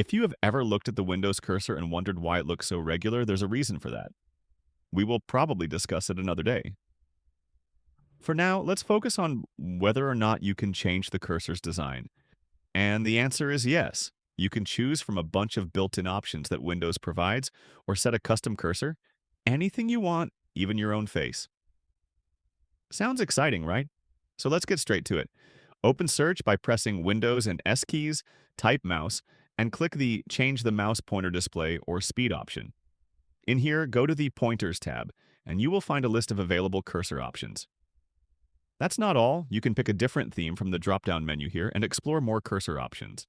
If you have ever looked at the Windows cursor and wondered why it looks so regular, there's a reason for that. We will probably discuss it another day. For now, let's focus on whether or not you can change the cursor's design. And the answer is yes. You can choose from a bunch of built-in options that Windows provides or set a custom cursor, anything you want, even your own face. Sounds exciting, right? So let's get straight to it. Open Search by pressing Windows and S keys, type mouse, and click the Change the Mouse Pointer Display or Speed option. In here, go to the Pointers tab, and you will find a list of available cursor options. That's not all. You can pick a different theme from the drop-down menu here and explore more cursor options.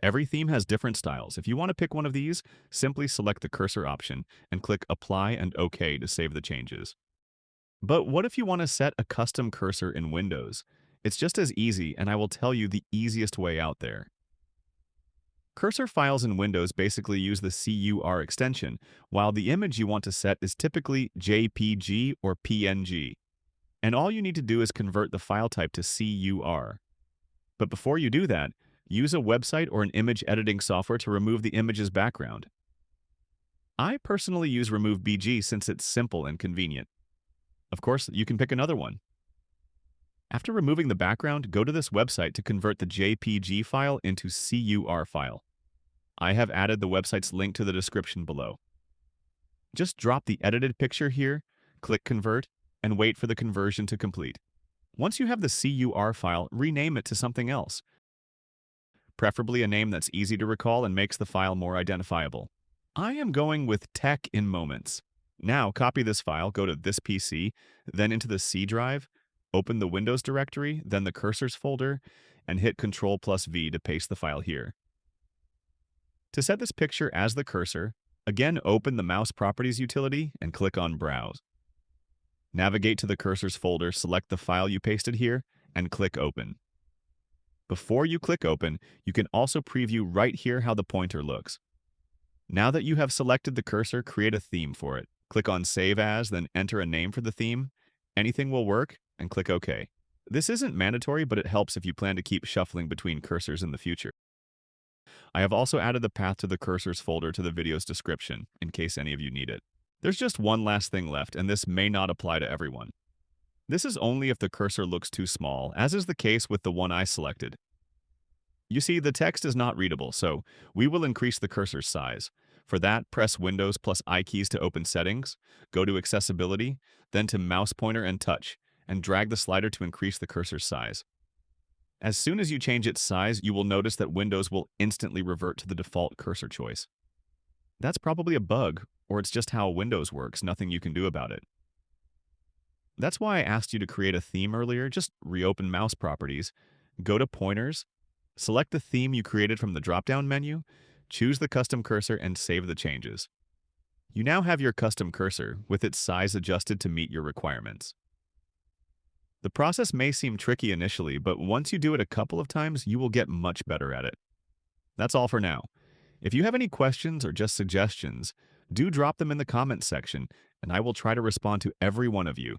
Every theme has different styles. If you want to pick one of these, simply select the cursor option and click Apply and OK to save the changes. But what if you want to set a custom cursor in Windows? It's just as easy, and I will tell you the easiest way out there. Cursor files in Windows basically use the CUR extension, while the image you want to set is typically JPG or PNG. And all you need to do is convert the file type to CUR. But before you do that, use a website or an image editing software to remove the image's background. I personally use Remove BG since it's simple and convenient. Of course, you can pick another one. After removing the background, go to this website to convert the JPG file into CUR file. I have added the website's link to the description below. Just drop the edited picture here, click Convert, and wait for the conversion to complete. Once you have the CUR file, rename it to something else, preferably a name that's easy to recall and makes the file more identifiable. I am going with Tech in Moments. Now copy this file, go to this PC, then into the C drive, open the Windows directory, then the Cursors folder, and hit Ctrl+V to paste the file here. To set this picture as the cursor, again open the Mouse Properties utility and click on Browse. Navigate to the Cursors folder, select the file you pasted here, and click Open. Before you click Open, you can also preview right here how the pointer looks. Now that you have selected the cursor, create a theme for it. Click on Save As, then enter a name for the theme. Anything will work, and click OK. This isn't mandatory, but it helps if you plan to keep shuffling between cursors in the future. I have also added the path to the Cursors folder to the video's description, in case any of you need it. There's just one last thing left, and this may not apply to everyone. This is only if the cursor looks too small, as is the case with the one I selected. You see, the text is not readable, so we will increase the cursor's size. For that, press Windows plus I keys to open Settings, go to Accessibility, then to Mouse Pointer and Touch, and drag the slider to increase the cursor's size. As soon as you change its size, you will notice that Windows will instantly revert to the default cursor choice. That's probably a bug, or it's just how Windows works, nothing you can do about it. That's why I asked you to create a theme earlier. Just reopen Mouse Properties, go to Pointers, select the theme you created from the drop-down menu, choose the custom cursor, and save the changes. You now have your custom cursor, with its size adjusted to meet your requirements. The process may seem tricky initially, but once you do it a couple of times, you will get much better at it. That's all for now. If you have any questions or just suggestions, do drop them in the comments section, and I will try to respond to every one of you.